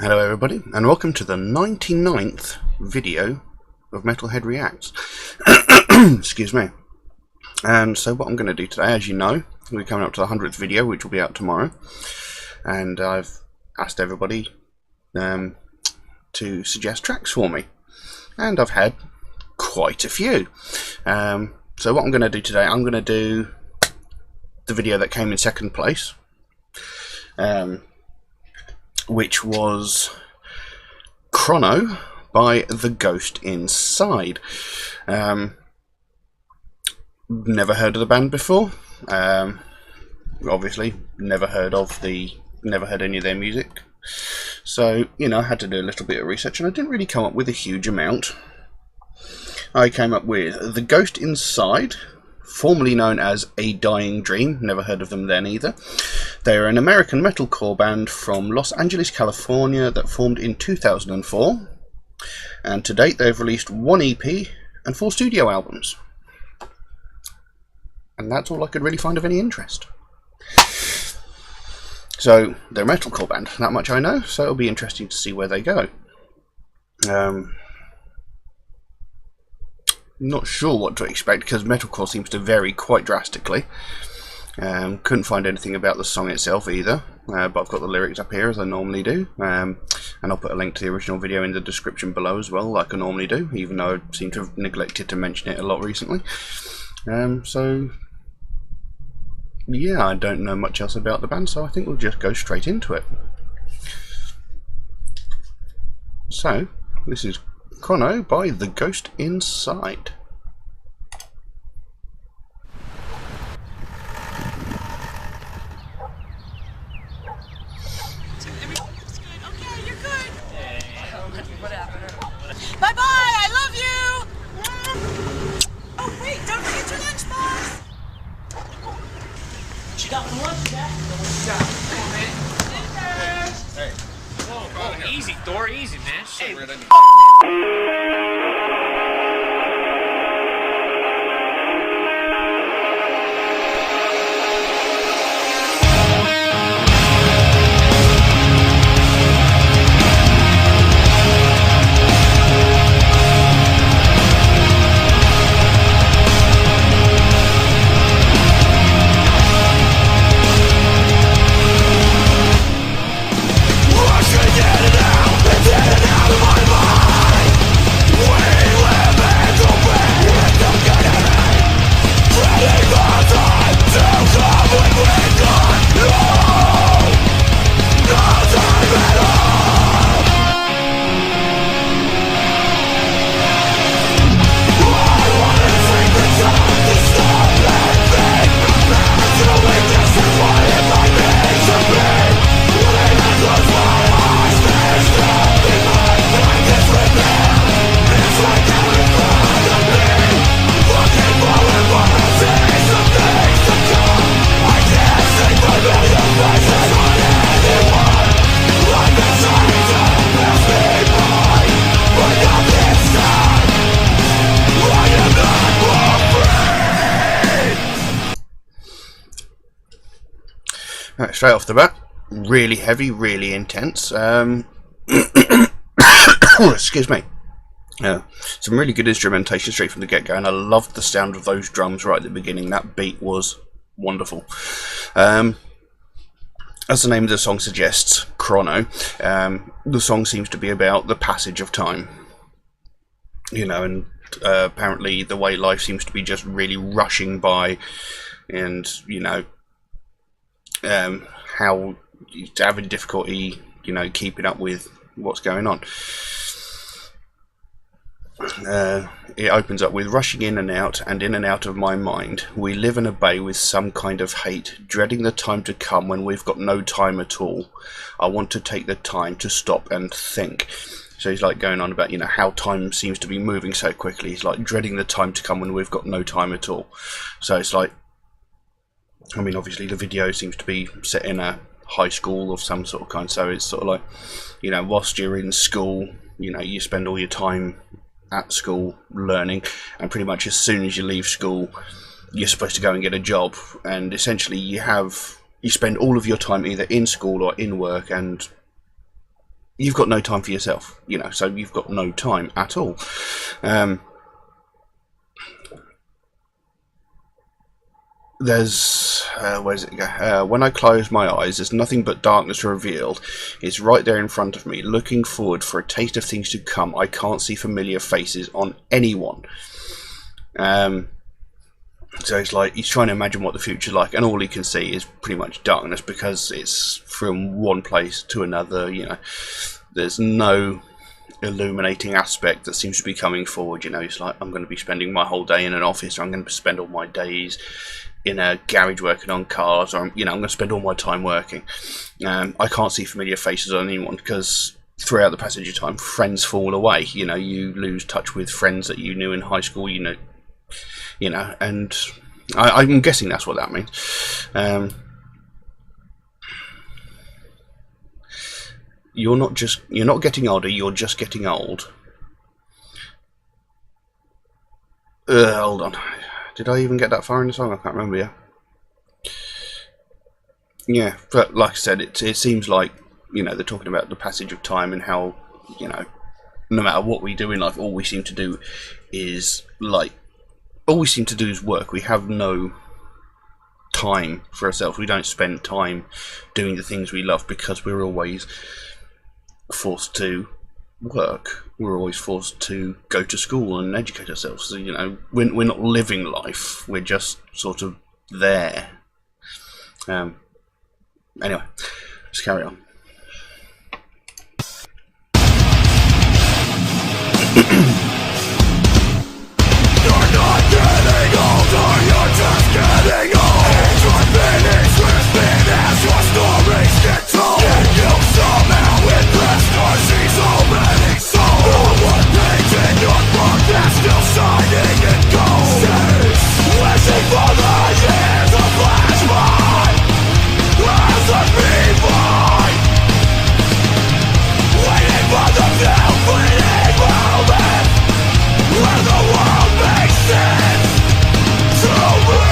Hello everybody, and welcome to the 99th video of Metalhead Reacts. Excuse me. And so what I'm going to do today, as you know, we're coming up to the 100th video, which will be out tomorrow. And I've asked everybody to suggest tracks for me. And I've had quite a few. So what I'm going to do today, I'm going to do the video that came in second place. Which was Chrono by The Ghost Inside. Never heard of the band before. Obviously, never heard any of their music. So, you know, I had to do a little bit of research, and I didn't really come up with a huge amount. I came up with The Ghost Inside, formerly known as A Dying Dream. Never heard of them then either. They are an American metalcore band from Los Angeles, California that formed in 2004. And to date they've released 1 EP and 4 studio albums. And that's all I could really find of any interest. So, they're a metalcore band, that much I know, so it'll be interesting to see where they go. Not sure what to expect because metalcore seems to vary quite drastically. Couldn't find anything about the song itself either, but I've got the lyrics up here as I normally do, and I'll put a link to the original video in the description below as well, like I normally do, even though I seem to have neglected to mention it a lot recently. So yeah, I don't know much else about the band, so I think we'll just go straight into it. So, this is Chrono by The Ghost Inside. Bye-bye, I love you! Oh, wait, don't forget your lunchbox! What you got for lunch, Jack? Come on, man. Hey. Whoa, easy, Thor, easy, man. Shit. Right, straight off the bat, really heavy, really intense. Excuse me. Some really good instrumentation straight from the get-go, and I loved the sound of those drums right at the beginning. That beat was wonderful. As the name of the song suggests, Chrono, the song seems to be about the passage of time. You know, and apparently the way life seems to be just really rushing by, and, you know, how you're having difficulty, you know, keeping up with what's going on. It opens up with rushing in and out of my mind. We live and obey with some kind of hate, dreading the time to come when we've got no time at all. I want to take the time to stop and think. So he's like going on about, you know, how time seems to be moving so quickly. He's like dreading the time to come when we've got no time at all. So it's like, I mean, obviously the video seems to be set in a high school of some sort of kind, so it's sort of like, you know, whilst you're in school, you know, you spend all your time at school learning, and pretty much as soon as you leave school, you're supposed to go and get a job, and essentially you spend all of your time either in school or in work, and you've got no time for yourself, you know, so you've got no time at all. There's where's it go? When I close my eyes, there's nothing but darkness revealed. It's right there in front of me, looking forward for a taste of things to come. I can't see familiar faces on anyone. So it's like he's trying to imagine what the future's like, and all he can see is pretty much darkness because it's from one place to another. You know, there's no illuminating aspect that seems to be coming forward. You know, it's like I'm going to be spending my whole day in an office, or I'm going to spend all my days in a garage working on cars, or you know, I'm going to spend all my time working. I can't see familiar faces on anyone because throughout the passage of time, friends fall away. You know, you lose touch with friends that you knew in high school. You know, and I'm guessing that's what that means. You're not getting older. You're just getting old. Hold on. Did I even get that far in the song? I can't remember. Yeah, but like I said, it seems like, you know, they're talking about the passage of time and how, you know, no matter what we do in life, all we seem to do is work. We have no time for ourselves. We don't spend time doing the things we love because we're always forced to work. We're always forced to go to school and educate ourselves. So, you know, we're not living life. We're just sort of there. Anyway, let's carry on. You're not getting older, you're just getting old. Age will finish with spin as your stories get told. Can you somehow impress or see so many souls? The one page in your book that's still shining in gold. Wishing for the years of flash by as a rewind. Waiting for the few fleeting moment where the world makes sense to me.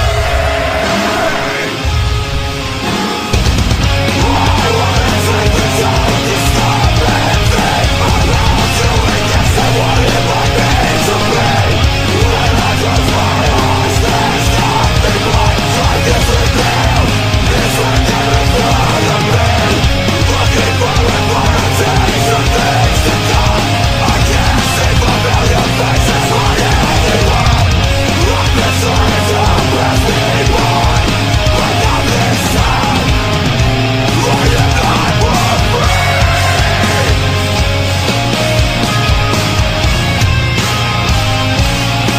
I wanna take the time to stop and think about doing this and what it might mean to me. When I close my eyes, there's nothing but darkness revealed. It's right there in front of me. Looking forward for a taste of things to come. I can't see familiar faces on any world. I've been trying to pass me by, but not this time. I am not more free.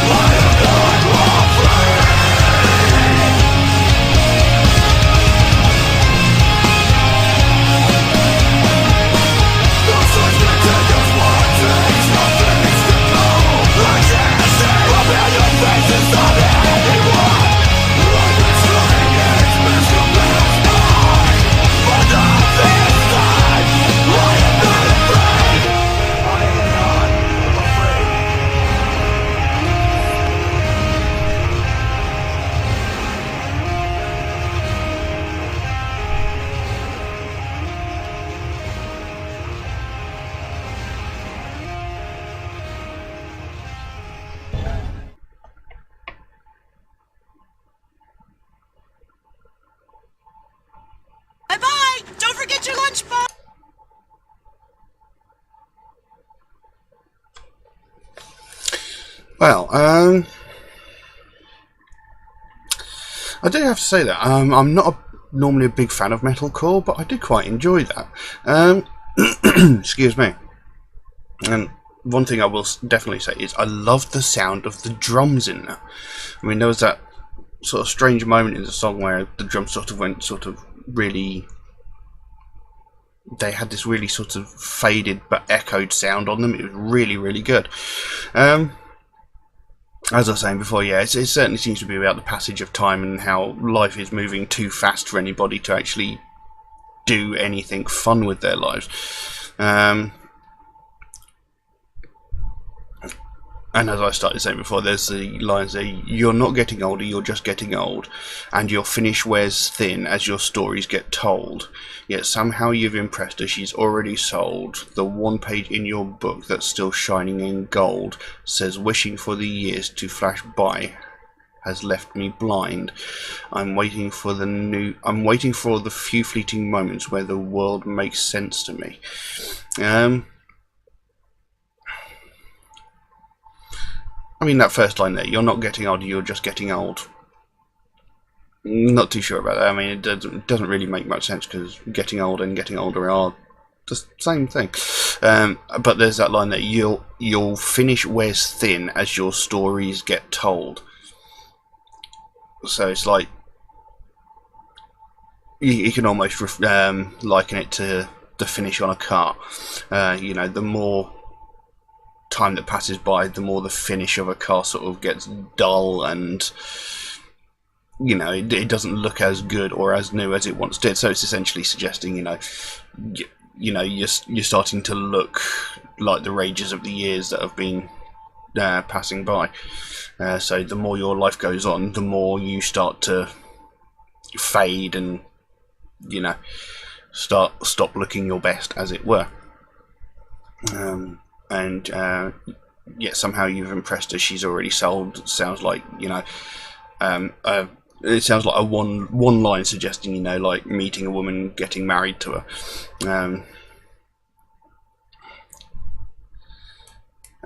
I am not more free. No such continuous politics, no things to know. I can't see familiar faces on anyone. I've been trying its best to pass by, but not this time. I am not afraid. I am not afraid. Bye-bye! Don't forget your lunchbox! Well, I do have to say that I'm not normally a big fan of metalcore, but I did quite enjoy that. Excuse me. And one thing I will definitely say is I loved the sound of the drums in that. I mean, there was that sort of strange moment in the song where the drums sort of went really. They had this really sort of faded but echoed sound on them. It was really, really good. As I was saying before, yeah, it certainly seems to be about the passage of time and how life is moving too fast for anybody to actually do anything fun with their lives. And as I started saying before, there's the lines there, you're not getting older, you're just getting old, and your finish wears thin as your stories get told. Yet somehow you've impressed her, she's already sold. The one page in your book that's still shining in gold says, wishing for the years to flash by has left me blind. I'm waiting for the few fleeting moments where the world makes sense to me. I mean, that first line there, you're not getting older, you're just getting old. Not too sure about that. I mean, it doesn't really make much sense, because getting old and getting older are the same thing. But there's that line that you'll finish wears thin as your stories get told. So it's like, you can almost liken it to the finish on a car. You know, the more time that passes by, the more the finish of a car sort of gets dull, and you know, it doesn't look as good or as new as it once did. So it's essentially suggesting, you're starting to look like the rages of the years that have been passing by. So the more your life goes on, the more you start to fade and, stop looking your best, as it were. And yet somehow you've impressed her, she's already sold. Sounds like, it sounds like a one line suggesting, like meeting a woman, getting married to her.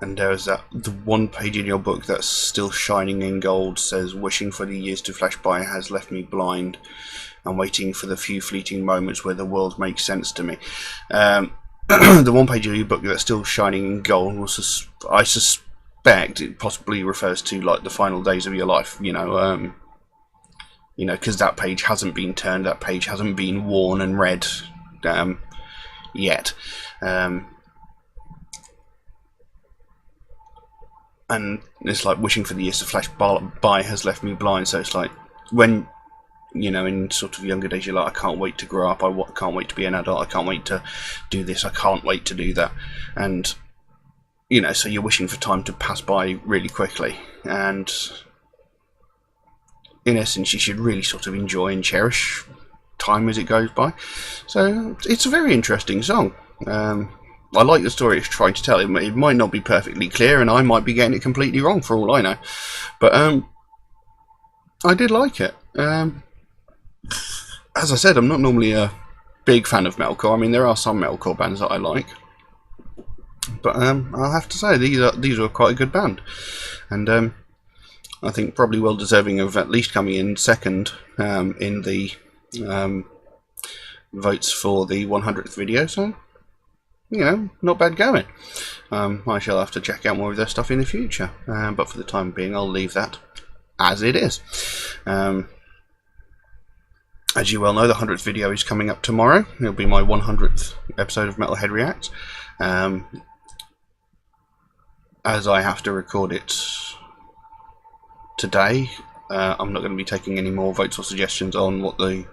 And there's the one page in your book that's still shining in gold says, wishing for the years to flash by has left me blind. I'm waiting for the few fleeting moments where the world makes sense to me. The one page of your book that's still shining in gold, I suspect it possibly refers to like the final days of your life, because that page hasn't been turned, that page hasn't been worn and read yet. And it's like wishing for the years to flash by has left me blind. So it's like when, in sort of younger days, you're like, I can't wait to grow up, I can't wait to be an adult, I can't wait to do this, I can't wait to do that. And, so you're wishing for time to pass by really quickly. And in essence, you should really sort of enjoy and cherish time as it goes by. So it's a very interesting song. I like the story it's trying to tell. It might not be perfectly clear, and I might be getting it completely wrong for all I know. But I did like it. As I said, I'm not normally a big fan of metalcore. I mean, there are some metalcore bands that I like, but I'll have to say these are quite a good band, and I think probably well deserving of at least coming in second in the votes for the 100th video. So, not bad going. I shall have to check out more of their stuff in the future, but for the time being, I'll leave that as it is. As you well know, the 100th video is coming up tomorrow. It'll be my 100th episode of Metalhead React. As I have to record it today, I'm not going to be taking any more votes or suggestions on what the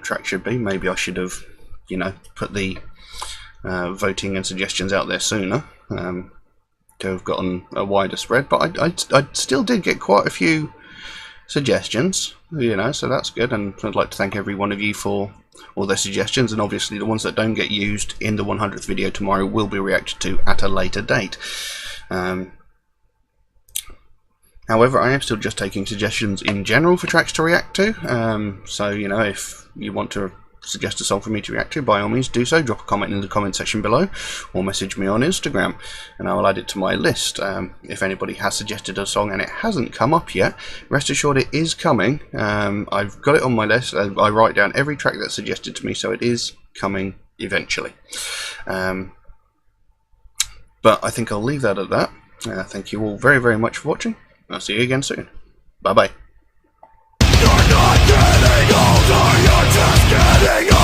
track should be. Maybe I should have, put the voting and suggestions out there sooner to have gotten a wider spread. But I still did get quite a few suggestions, so that's good, and I'd like to thank every one of you for all their suggestions, and obviously the ones that don't get used in the 100th video tomorrow will be reacted to at a later date. However, I am still just taking suggestions in general for tracks to react to, so if you want to suggest a song for me to react to, by all means do so. Drop a comment in the comment section below, or message me on Instagram and I will add it to my list. If anybody has suggested a song and it hasn't come up yet, rest assured it is coming. I've got it on my list. I write down every track that's suggested to me, so it is coming eventually. But I think I'll leave that at that. Thank you all very, very much for watching. I'll see you again soon. Bye bye. You're not getting older, you're just getting older.